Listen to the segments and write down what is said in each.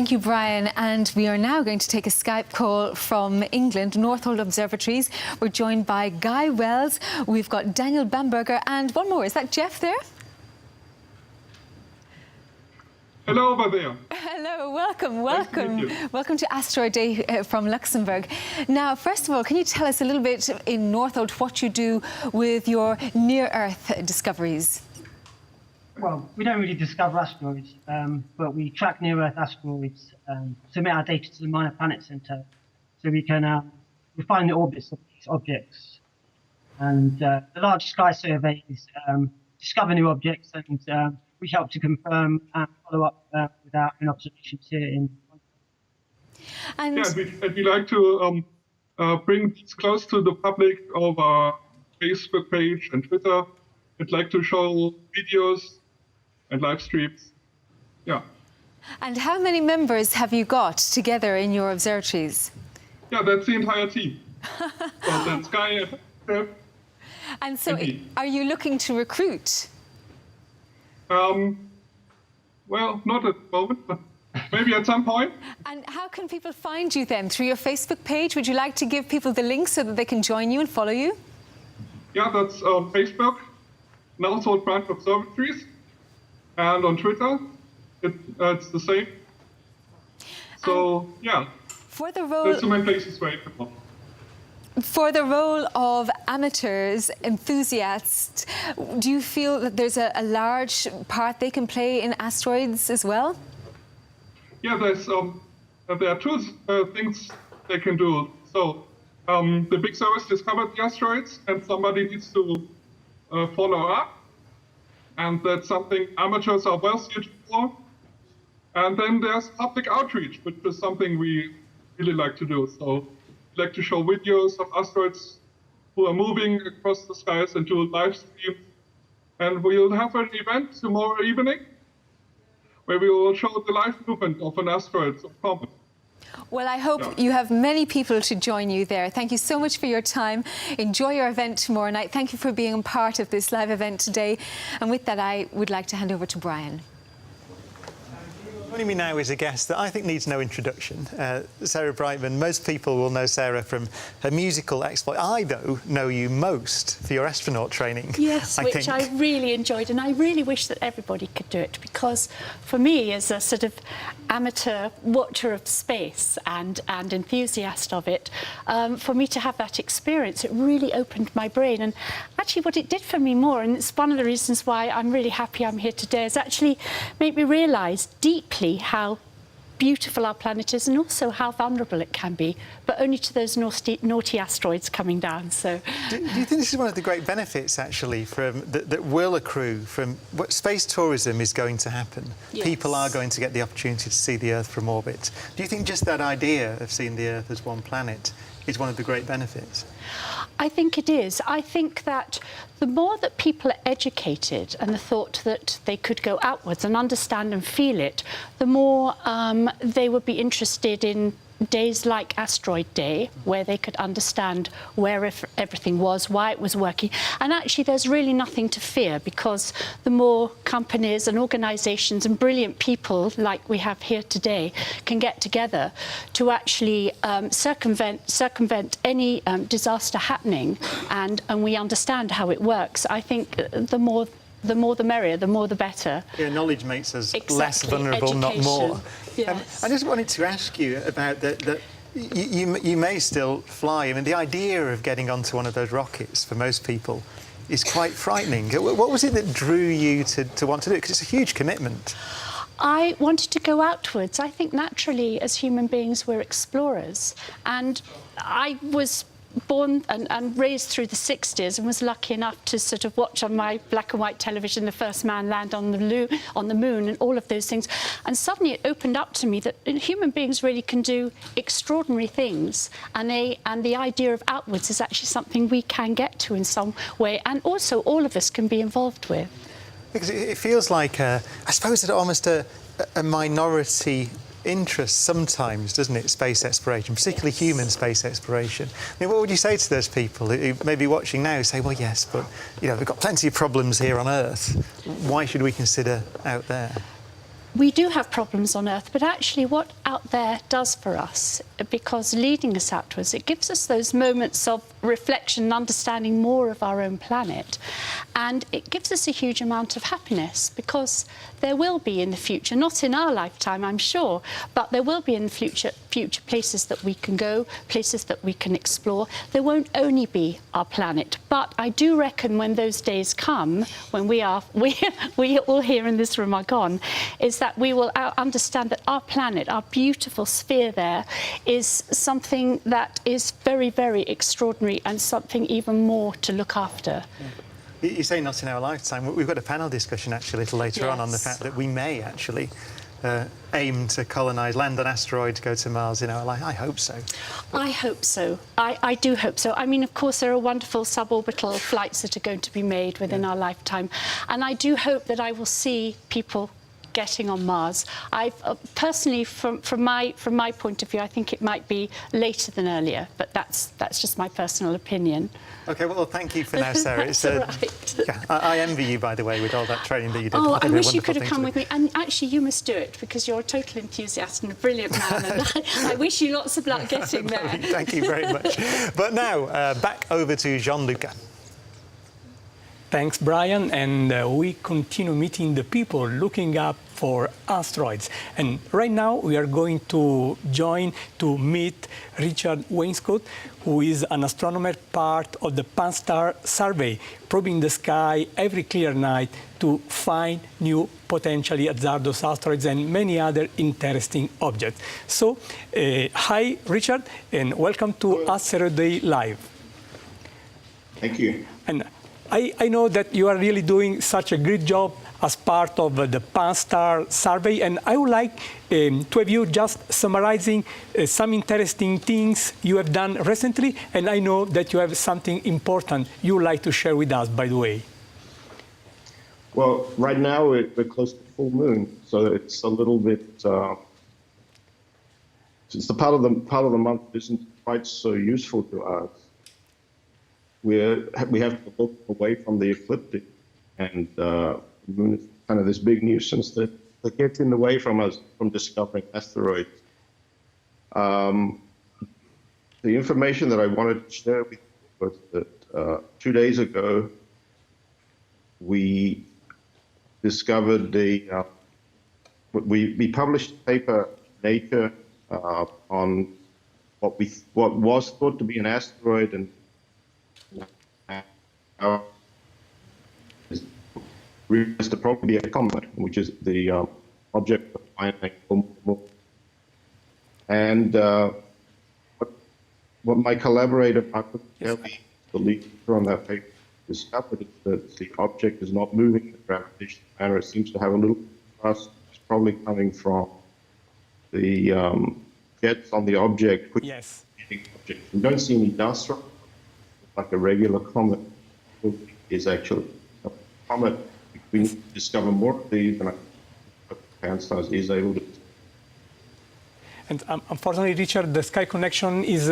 Thank you, Brian. And we are now going to take a Skype call from England, Northolt Observatories. We're joined by Guy Wells. We've got Daniel Bamberger and one more. Is that Jeff there? Hello over there. Hello, welcome. Welcome to Asteroid Day from Luxembourg. Now, first of all, can you tell us a little bit in Northolt what you do with your near-Earth discoveries? Well, we don't really discover asteroids, but we track near-Earth asteroids, submit our data to the Minor Planet Center, so we can refine the orbits of these objects. And the large sky surveys discover new objects, and we help to confirm and follow up with our own observations here in. And yeah, we like to bring this close to the public over our Facebook page and Twitter. We'd like to show videos and live streams. Yeah. And how many members have you got together in your observatories? Yeah, that's the entire team. So that's Guy and And so, are you looking to recruit? Well, not at the moment, but maybe at some point. And how can people find you then? Through your Facebook page? Would you like to give people the link so that they can join you and follow you? Yeah, that's on Facebook, Northolt Branch Observatories, and on Twitter, it's the same. So, yeah, for the role, there's so many places where you can go. For the role of amateurs, enthusiasts, do you feel that there's a large part they can play in asteroids as well? Yeah, there are two things they can do. So the big service discovered the asteroids, and somebody needs to follow up. And that's something amateurs are well suited for. And then there's public outreach, which is something we really like to do. So we like to show videos of asteroids who are moving across the skies and do live streams. And we'll have an event tomorrow evening where we will show the live movement of an asteroid of comet. Well, I hope you have many people to join you there. Thank you so much for your time. Enjoy your event tomorrow night. Thank you for being a part of this live event today. And with that, I would like to hand over to Brian. Joining me now is a guest that I think needs no introduction, Sarah Brightman. Most people will know Sarah from her musical exploit. I, though, know you most for your astronaut training. Yes, which I really enjoyed, and I really wish that everybody could do it, because for me, as a sort of amateur watcher of space and enthusiast of it, for me to have that experience, it really opened my brain. And actually what it did for me more, and it's one of the reasons why I'm really happy I'm here today, is actually make me realise deeply how beautiful our planet is, and also how vulnerable it can be, but only to those naughty asteroids coming down. So, do you think this is one of the great benefits, actually, from that will accrue from what space tourism is going to happen? Yes. People are going to get the opportunity to see the Earth from orbit. Do you think just that idea of seeing the Earth as one planet is one of the great benefits? I think it is. I think that the more that people are educated and the thought that they could go outwards and understand and feel it, the more they would be interested in days like Asteroid Day, where they could understand where everything was, why it was working. And actually there's really nothing to fear, because the more companies and organisations and brilliant people like we have here today can get together to actually circumvent any disaster happening, and we understand how it works, I think the more the merrier, the more the better. Yeah, knowledge makes us exactly. less vulnerable, Education. not more. Yes. I just wanted to ask you about that. You may still fly. I mean, the idea of getting onto one of those rockets for most people is quite frightening. What was it that drew you to want to do it? Because it's a huge commitment. I wanted to go outwards. I think naturally, as human beings, we're explorers. And I was born and raised through the 60s and was lucky enough to sort of watch on my black and white television the first man land on the moon and all of those things. And suddenly it opened up to me that human beings really can do extraordinary things, and the idea of outwards is actually something we can get to in some way, and also all of us can be involved with. Because it feels like, I suppose, it's almost a minority interest sometimes, doesn't it, space exploration, particularly human space exploration. I mean, what would you say to those people who may be watching now who say, well, yes, but, you know, we've got plenty of problems here on Earth. Why should we consider out there? we do have problems on Earth, but actually what out there does for us, because leading us outwards, it gives us those moments of reflection and understanding more of our own planet. And it gives us a huge amount of happiness, because there will be in the future, not in our lifetime, I'm sure, but there will be in the future places that we can go, places that we can explore. There won't only be our planet, but I do reckon when those days come, when we all here in this room are gone, is that we will understand that our planet, our beautiful sphere there, is something that is very, very extraordinary and something even more to look after. You say not in our lifetime. We've got a panel discussion actually a little later on the fact that we may actually aim to colonise, land on asteroids, go to Mars in our life. I hope so. I hope so. I do hope so. I mean, of course, there are wonderful suborbital flights that are going to be made within our lifetime. And I do hope that I will see people getting on Mars. I personally, from my point of view, I think it might be later than earlier, but that's just my personal opinion. OK, well, thank you for now, Sarah. It's right. Yeah, I envy you, by the way, with all that training that you did. Oh, I wish you could have come with me. And actually, you must do it, because you're a total enthusiast and a brilliant man. And I wish you lots of luck getting there. Thank you very much. But now, back over to Gianluca. Thanks, Brian, and we continue meeting the people looking up for asteroids. And right now we are going to meet Richard Wainwright, who is an astronomer part of the Pan-STAR survey, probing the sky every clear night to find new potentially hazardous asteroids and many other interesting objects. So, hi, Richard, and welcome to Asteroid Day Live. Thank you. And I know that you are really doing such a great job as part of the Pan-STAR survey, and I would like to have you just summarizing some interesting things you have done recently, and I know that you have something important you would like to share with us, by the way. Well, right now we're close to full moon, so it's a little bit. Since the part of the month isn't quite so useful to us, we have to look away from the ecliptic, and the moon is kind of this big nuisance that gets in the way from us from discovering asteroids. The information that I wanted to share with you was that 2 days ago we discovered we published a paper in Nature on what was thought to be an asteroid, and is to probably be a comet, which is the object of Wainwright. And what my collaborator, Makoto Yoshikawa, the lead on that paper, discovered is that the object is not moving in a gravitational manner. It seems to have a little thrust. It's probably coming from the jets on the object. Yes. We don't see any dust from it, like a regular comet is actually a comet. We discover more of these, and Pan-STAR is able to. And unfortunately, Richard, the sky connection is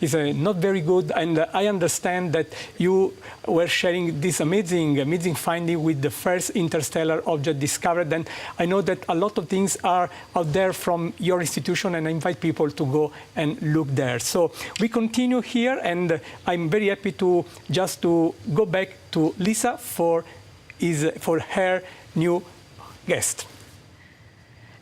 not very good, and I understand that you were sharing this amazing finding with the first interstellar object discovered, and I know that a lot of things are out there from your institution, and I invite people to go and look there. So we continue here, and I'm very happy to go back to Lisa for her new guest.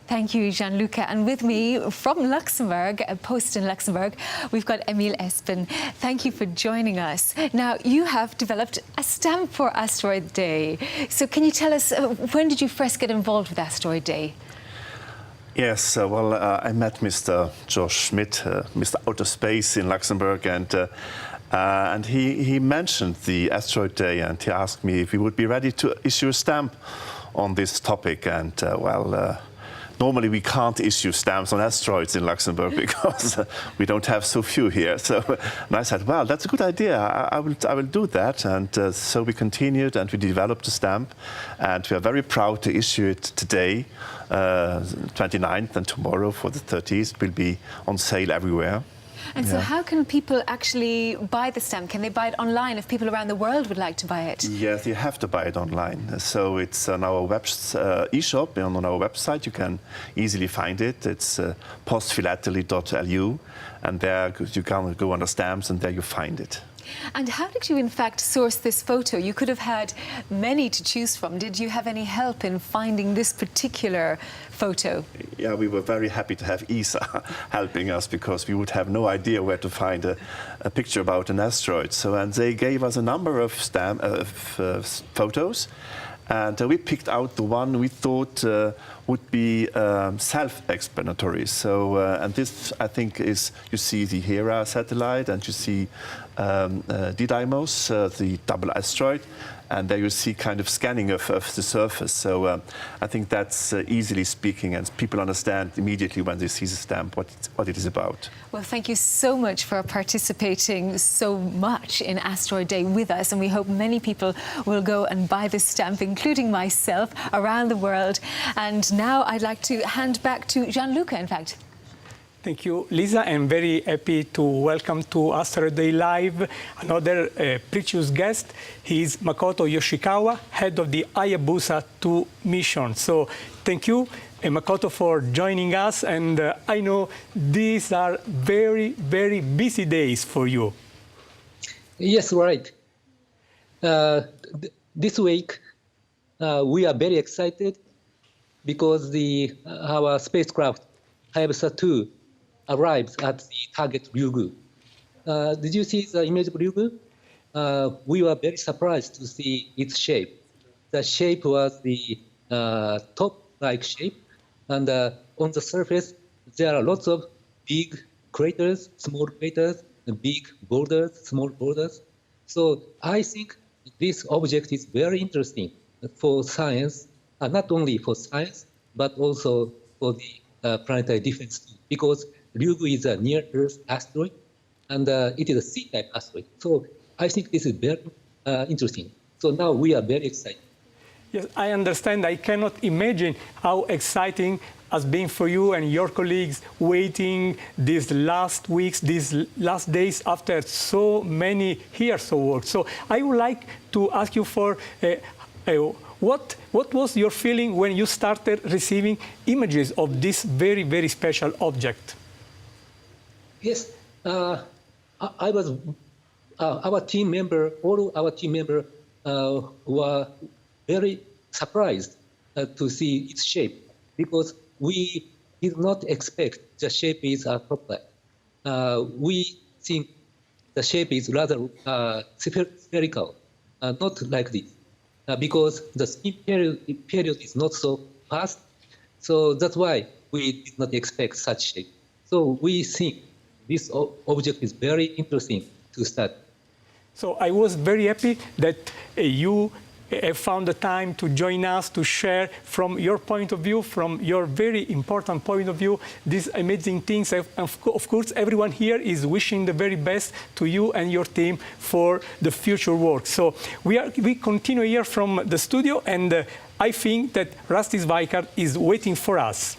Thank you, Gianluca. And with me from Luxembourg, a post in Luxembourg, we've got Emile Espen. Thank you for joining us. Now, you have developed a stamp for Asteroid Day. So can you tell us, when did you first get involved with Asteroid Day? Yes, I met Mr. Josh Schmidt, Mr. Outer Space in Luxembourg, and he mentioned the Asteroid Day, and he asked me if we would be ready to issue a stamp on this topic. And normally we can't issue stamps on asteroids in Luxembourg because we don't have so few here. So, and I said, well, that's a good idea. I will do that. And so we continued and we developed a stamp, and we are very proud to issue it today, 29th, and tomorrow for the 30th. It will be on sale everywhere. And so how can people actually buy the stamp? Can they buy it online if people around the world would like to buy it? Yes, you have to buy it online. So it's on our e-shop, and on our website you can easily find it. It's postphilately.lu, and there you can go on the stamps and there you find it. And how did you in fact source this photo? You could have had many to choose from. Did you have any help in finding this particular photo? Yeah, we were very happy to have ESA helping us, because we would have no idea where to find a picture about an asteroid. So, and they gave us a number of photos, and we picked out the one we thought would be self-explanatory. So, and this, I think, is, you see the Hera satellite, and you see Didymos, the double asteroid, and there you see kind of scanning of the surface. So I think that's easily speaking, and people understand immediately when they see the stamp what it is about. Well, thank you so much for participating so much in Asteroid Day with us, and we hope many people will go and buy this stamp, including myself, around the world. And now I'd like to hand back to Gianluca, in fact. Thank you, Lisa. I'm very happy to welcome to Asteroid Day Live another precious guest. He is Makoto Yoshikawa, head of the Hayabusa 2 mission. So thank you, Makoto, for joining us. And I know these are very, very busy days for you. Yes, right. This week, we are very excited because our spacecraft, Hayabusa 2, arrives at the target Ryugu. Did you see the image of Ryugu? We were very surprised to see its shape. The shape was the top-like shape, and on the surface there are lots of big craters, small craters, and big boulders, small boulders. So I think this object is very interesting for science, not only for science, but also for the planetary defense too, because Ryugu is a near-Earth asteroid, and it is a C-type asteroid. So I think this is very interesting. So now we are very excited. Yes, I understand. I cannot imagine how exciting has been for you and your colleagues waiting these last weeks, these last days after so many years of work. So I would like to ask you for what was your feeling when you started receiving images of this very, very special object? Yes, I was. Our team member, all our team members were very surprised to see its shape, because we did not expect the shape is proper. We think the shape is rather spherical, not like this, because the spin period is not so fast. So that's why we did not expect such shape. So we think this object is very interesting to study. So I was very happy that you found the time to join us to share from your point of view, from your very important point of view, these amazing things. Of course, everyone here is wishing the very best to you and your team for the future work. So we continue here from the studio, and I think that Rusty Zwijkaart is waiting for us.